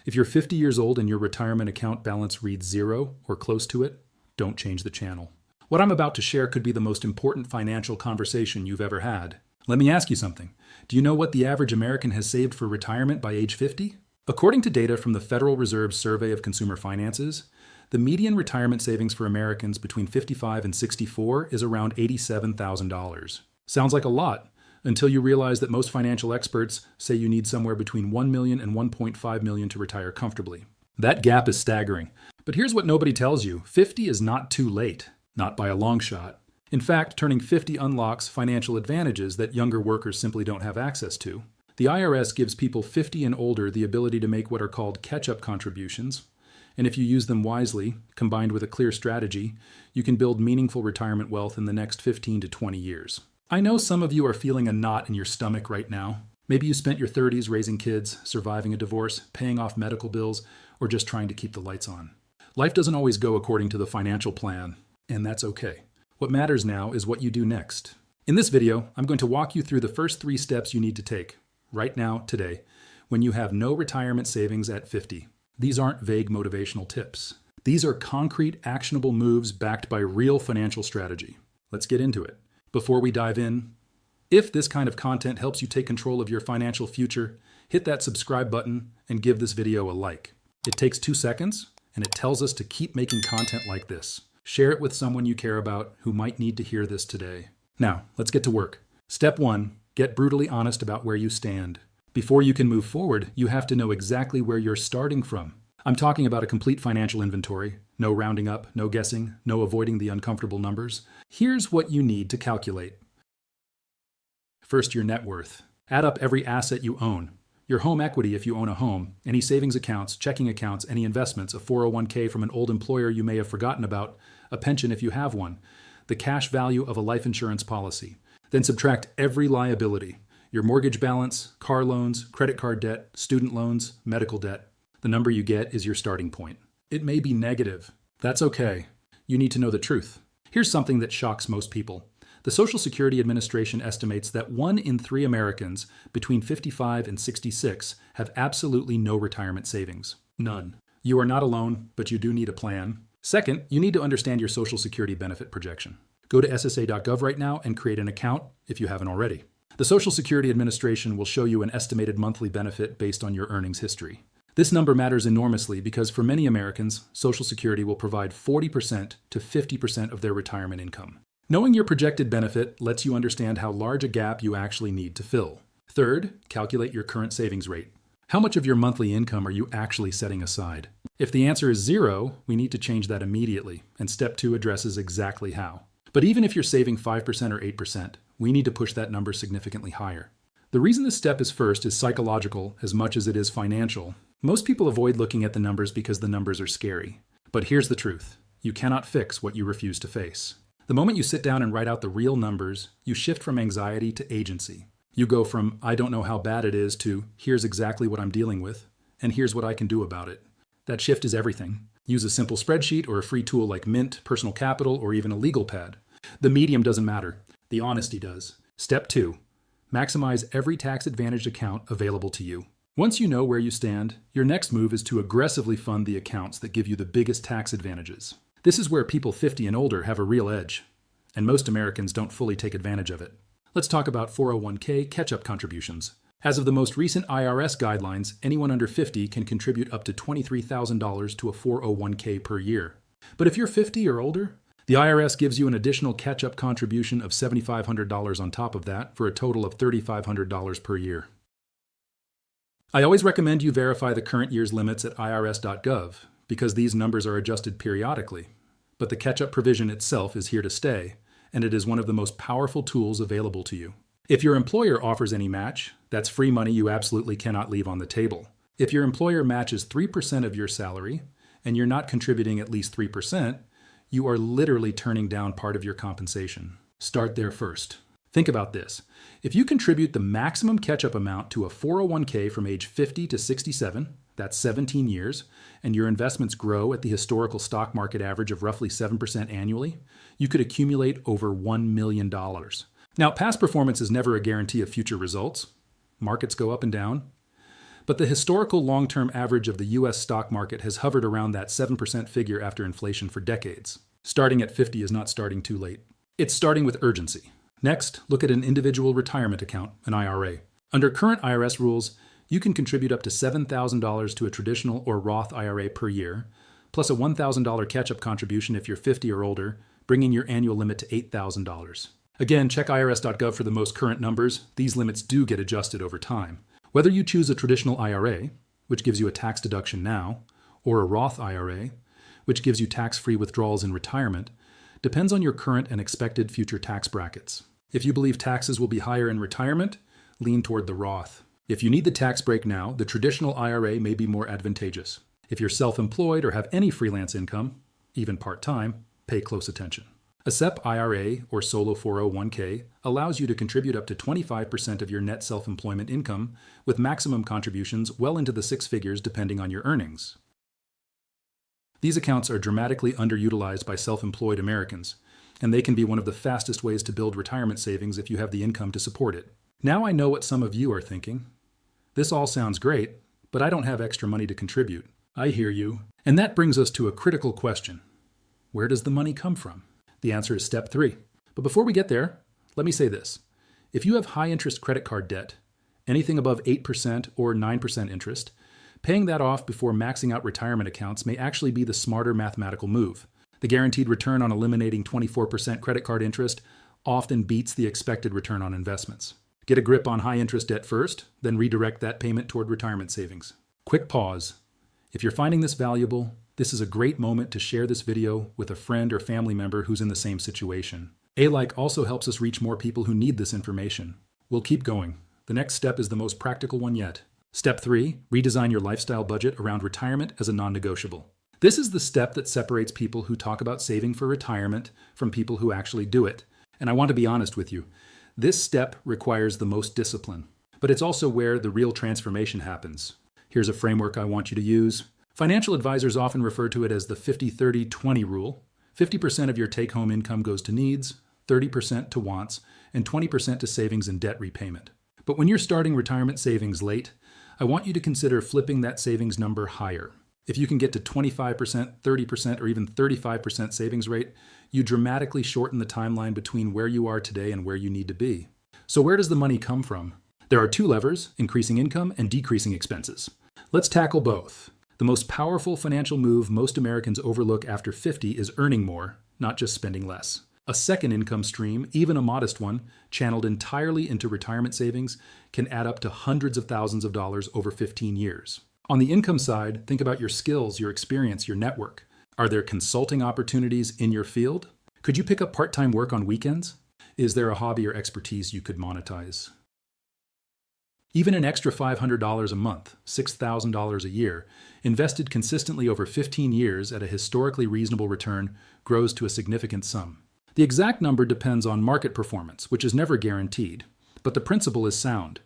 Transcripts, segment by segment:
If you're 50 years old and your retirement account balance reads zero or close to it, don't change the channel. What I'm about to share could be the most important financial conversation you've ever had. Let me ask you something. Do you know what the average American has saved for retirement by age 50? According to data from the Federal Reserve Survey of Consumer Finances, the median retirement savings for Americans between 55 and 64 is around $87,000. Sounds like a lot, until you realize that most financial experts say you need somewhere between $1 million and $1.5 million to retire comfortably. That gap is staggering. But here's what nobody tells you. 50 is not too late, not by a long shot. In fact, turning 50 unlocks financial advantages that younger workers simply don't have access to. The IRS gives people 50 and older the ability to make what are called catch-up contributions. And if you use them wisely, combined with a clear strategy, you can build meaningful retirement wealth in the next 15 to 20 years. I know some of you are feeling a knot in your stomach right now. Maybe you spent your 30s raising kids, surviving a divorce, paying off medical bills, or just trying to keep the lights on. Life doesn't always go according to the financial plan, and that's okay. What matters now is what you do next. In this video, I'm going to walk you through the first 3 steps you need to take, right now, today, when you have no retirement savings at 50. These aren't vague motivational tips. These are concrete, actionable moves backed by real financial strategy. Let's get into it. Before we dive in, if this kind of content helps you take control of your financial future, hit that subscribe button and give this video a like. It takes 2 seconds, and it tells us to keep making content like this. Share it with someone you care about who might need to hear this today. Now, let's get to work. Step 1, get brutally honest about where you stand. Before you can move forward, you have to know exactly where you're starting from. I'm talking about a complete financial inventory. No rounding up, no guessing, no avoiding the uncomfortable numbers. Here's what you need to calculate. First, your net worth. Add up every asset you own. Your home equity if you own a home, any savings accounts, checking accounts, any investments, a 401k from an old employer you may have forgotten about, a pension if you have one, the cash value of a life insurance policy. Then subtract every liability. Your mortgage balance, car loans, credit card debt, student loans, medical debt. The number you get is your starting point. It may be negative. That's okay. You need to know the truth. Here's something that shocks most people. The Social Security Administration estimates that 1 in 3 Americans between 55 and 66 have absolutely no retirement savings. None. You are not alone, but you do need a plan. Second, you need to understand your Social Security benefit projection. Go to ssa.gov right now and create an account if you haven't already. The Social Security Administration will show you an estimated monthly benefit based on your earnings history. This number matters enormously because for many Americans, Social Security will provide 40% to 50% of their retirement income. Knowing your projected benefit lets you understand how large a gap you actually need to fill. Third, calculate your current savings rate. How much of your monthly income are you actually setting aside? If the answer is 0, we need to change that immediately, and step 2 addresses exactly how. But even if you're saving 5% or 8%, we need to push that number significantly higher. The reason this step is first is psychological as much as it is financial. Most people avoid looking at the numbers because the numbers are scary. But here's the truth. You cannot fix what you refuse to face. The moment you sit down and write out the real numbers, you shift from anxiety to agency. You go from, I don't know how bad it is, to, here's exactly what I'm dealing with, and here's what I can do about it. That shift is everything. Use a simple spreadsheet or a free tool like Mint, Personal Capital, or even a legal pad. The medium doesn't matter. The honesty does. Step 2. Maximize every tax-advantaged account available to you. Once you know where you stand, your next move is to aggressively fund the accounts that give you the biggest tax advantages. This is where people 50 and older have a real edge, and most Americans don't fully take advantage of it. Let's talk about 401k catch-up contributions. As of the most recent IRS guidelines, anyone under 50 can contribute up to $23,000 to a 401k per year. But if you're 50 or older, the IRS gives you an additional catch-up contribution of $7,500 on top of that for a total of $3,500 per year. I always recommend you verify the current year's limits at irs.gov because these numbers are adjusted periodically. But the catch-up provision itself is here to stay, and it is one of the most powerful tools available to you. If your employer offers any match, that's free money you absolutely cannot leave on the table. If your employer matches 3% of your salary, and you're not contributing at least 3%, you are literally turning down part of your compensation. Start there first. Think about this. If you contribute the maximum catch-up amount to a 401k from age 50 to 67, that's 17 years, and your investments grow at the historical stock market average of roughly 7% annually, you could accumulate over $1 million. Now, past performance is never a guarantee of future results. Markets go up and down. But the historical long-term average of the US stock market has hovered around that 7% figure after inflation for decades. Starting at 50 is not starting too late. It's starting with urgency. Next, look at an individual retirement account, an IRA. Under current IRS rules, you can contribute up to $7,000 to a traditional or Roth IRA per year, plus a $1,000 catch-up contribution if you're 50 or older, bringing your annual limit to $8,000. Again, check irs.gov for the most current numbers. These limits do get adjusted over time. Whether you choose a traditional IRA, which gives you a tax deduction now, or a Roth IRA, which gives you tax-free withdrawals in retirement, depends on your current and expected future tax brackets. If you believe taxes will be higher in retirement, lean toward the Roth. If you need the tax break now, the traditional IRA may be more advantageous. If you're self-employed or have any freelance income, even part-time, pay close attention. A SEP-IRA or solo 401k allows you to contribute up to 25% of your net self-employment income with maximum contributions well into the six figures depending on your earnings. These accounts are dramatically underutilized by self-employed Americans, and they can be one of the fastest ways to build retirement savings if you have the income to support it. Now I know what some of you are thinking. This all sounds great, but I don't have extra money to contribute. I hear you. And that brings us to a critical question. Where does the money come from? The answer is step 3. But before we get there, let me say this. If you have high-interest credit card debt, anything above 8% or 9% interest, paying that off before maxing out retirement accounts may actually be the smarter mathematical move. The guaranteed return on eliminating 24% credit card interest often beats the expected return on investments. Get a grip on high-interest debt first, then redirect that payment toward retirement savings. Quick pause. If you're finding this valuable, this is a great moment to share this video with a friend or family member who's in the same situation. A-Like also helps us reach more people who need this information. We'll keep going. The next step is the most practical one yet. Step 3, redesign your lifestyle budget around retirement as a non-negotiable. This is the step that separates people who talk about saving for retirement from people who actually do it. And I want to be honest with you. This step requires the most discipline, but it's also where the real transformation happens. Here's a framework I want you to use. Financial advisors often refer to it as the 50-30-20 rule. 50% of your take-home income goes to needs, 30% to wants, and 20% to savings and debt repayment. But when you're starting retirement savings late, I want you to consider flipping that savings number higher. If you can get to 25%, 30%, or even 35% savings rate, you dramatically shorten the timeline between where you are today and where you need to be. So where does the money come from? There are two levers, increasing income and decreasing expenses. Let's tackle both. The most powerful financial move most Americans overlook after 50 is earning more, not just spending less. A second income stream, even a modest one, channeled entirely into retirement savings, can add up to hundreds of thousands of dollars over 15 years. On the income side, think about your skills, your experience, your network. Are there consulting opportunities in your field? Could you pick up part-time work on weekends? Is there a hobby or expertise you could monetize? Even an extra $500 a month, $6,000 a year, invested consistently over 15 years at a historically reasonable return grows to a significant sum. The exact number depends on market performance, which is never guaranteed, but the principle is sound.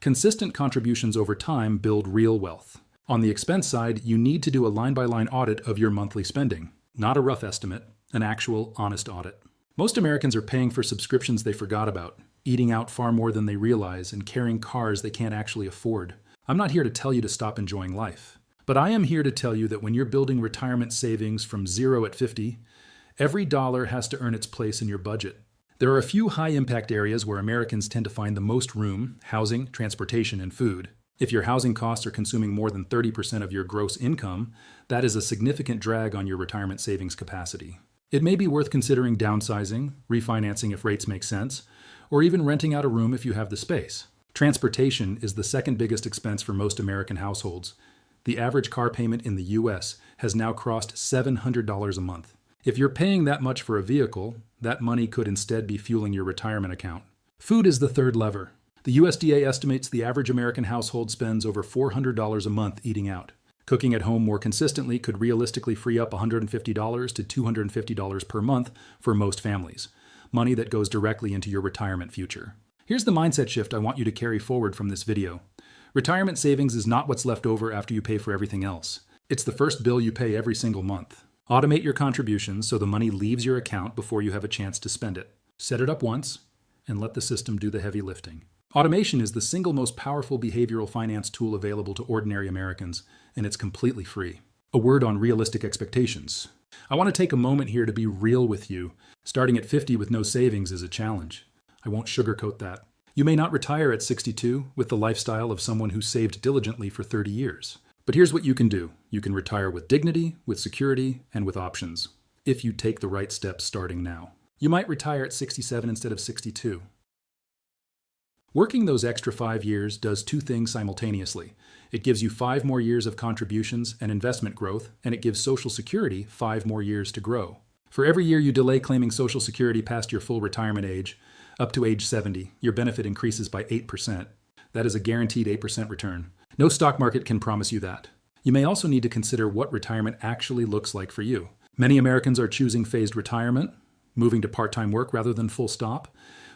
Consistent contributions over time build real wealth. On the expense side, you need to do a line-by-line audit of your monthly spending, not a rough estimate, an actual, honest audit. Most Americans are paying for subscriptions they forgot about, eating out far more than they realize, and carrying cars they can't actually afford. I'm not here to tell you to stop enjoying life, but I am here to tell you that when you're building retirement savings from zero at 50, every dollar has to earn its place in your budget. There are a few high-impact areas where Americans tend to find the most room: housing, transportation, and food. If your housing costs are consuming more than 30% of your gross income, that is a significant drag on your retirement savings capacity. It may be worth considering downsizing, refinancing if rates make sense, or even renting out a room if you have the space. Transportation is the second biggest expense for most American households. The average car payment in the U.S. has now crossed $700 a month. If you're paying that much for a vehicle, that money could instead be fueling your retirement account. Food is the third lever. The USDA estimates the average American household spends over $400 a month eating out. Cooking at home more consistently could realistically free up $150 to $250 per month for most families, money that goes directly into your retirement future. Here's the mindset shift I want you to carry forward from this video. Retirement savings is not what's left over after you pay for everything else. It's the first bill you pay every single month. Automate your contributions so the money leaves your account before you have a chance to spend it. Set it up once and let the system do the heavy lifting. Automation is the single most powerful behavioral finance tool available to ordinary Americans, and it's completely free. A word on realistic expectations. I want to take a moment here to be real with you. Starting at 50 with no savings is a challenge. I won't sugarcoat that. You may not retire at 62 with the lifestyle of someone who saved diligently for 30 years. But here's what you can do. You can retire with dignity, with security, and with options, if you take the right steps starting now. You might retire at 67 instead of 62. Working those extra 5 years does two things simultaneously. It gives you 5 more years of contributions and investment growth, and it gives Social Security 5 more years to grow. For every year you delay claiming Social Security past your full retirement age, up to age 70, your benefit increases by 8%. That is a guaranteed 8% return. No stock market can promise you that. You may also need to consider what retirement actually looks like for you. Many Americans are choosing phased retirement, moving to part-time work rather than full stop,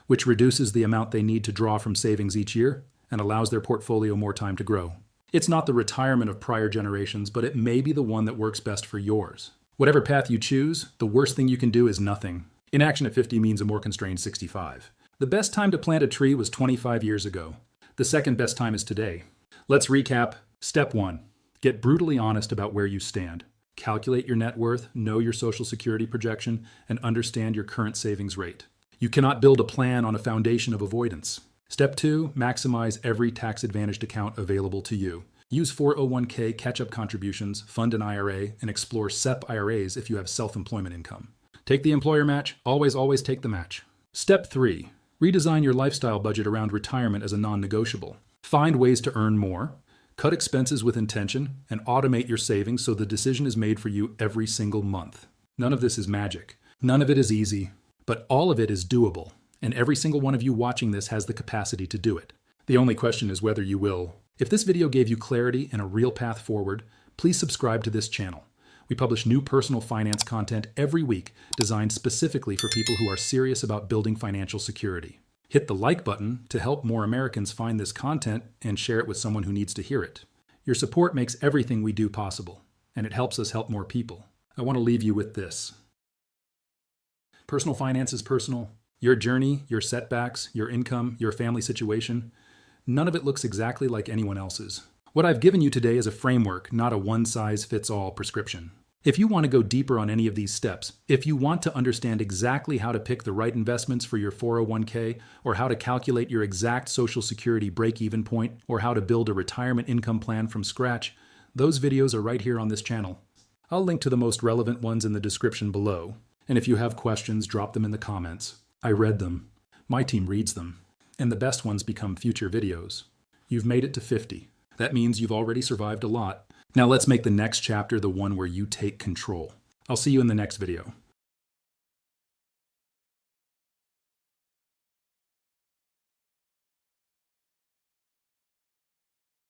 which reduces the amount they need to draw from savings each year and allows their portfolio more time to grow. It's not the retirement of prior generations, but it may be the one that works best for yours. Whatever path you choose, the worst thing you can do is nothing. Inaction at 50 means a more constrained 65. The best time to plant a tree was 25 years ago. The second best time is today. Let's recap. Step 1. Get brutally honest about where you stand. Calculate your net worth, know your Social Security projection, and understand your current savings rate. You cannot build a plan on a foundation of avoidance. Step 2, maximize every tax-advantaged account available to you. Use 401k catch-up contributions, fund an IRA, and explore SEP-IRAs if you have self-employment income. Take the employer match, always take the match. Step 3, redesign your lifestyle budget around retirement as a non-negotiable. Find ways to earn more, cut expenses with intention, and automate your savings so the decision is made for you every single month. None of this is magic. None of it is easy. But all of it is doable, and every single one of you watching this has the capacity to do it. The only question is whether you will. If this video gave you clarity and a real path forward, please subscribe to this channel. We publish new personal finance content every week designed specifically for people who are serious about building financial security. Hit the like button to help more Americans find this content and share it with someone who needs to hear it. Your support makes everything we do possible, and it helps us help more people. I want to leave you with this. Personal finance is personal. Your journey, your setbacks, your income, your family situation, none of it looks exactly like anyone else's. What I've given you today is a framework, not a one-size-fits-all prescription. If you want to go deeper on any of these steps, if you want to understand exactly how to pick the right investments for your 401k, or how to calculate your exact Social Security break-even point, or how to build a retirement income plan from scratch, those videos are right here on this channel. I'll link to the most relevant ones in the description below. And if you have questions, drop them in the comments. I read them. My team reads them. And the best ones become future videos. You've made it to 50. That means you've already survived a lot. Now let's make the next chapter the one where you take control. I'll see you in the next video.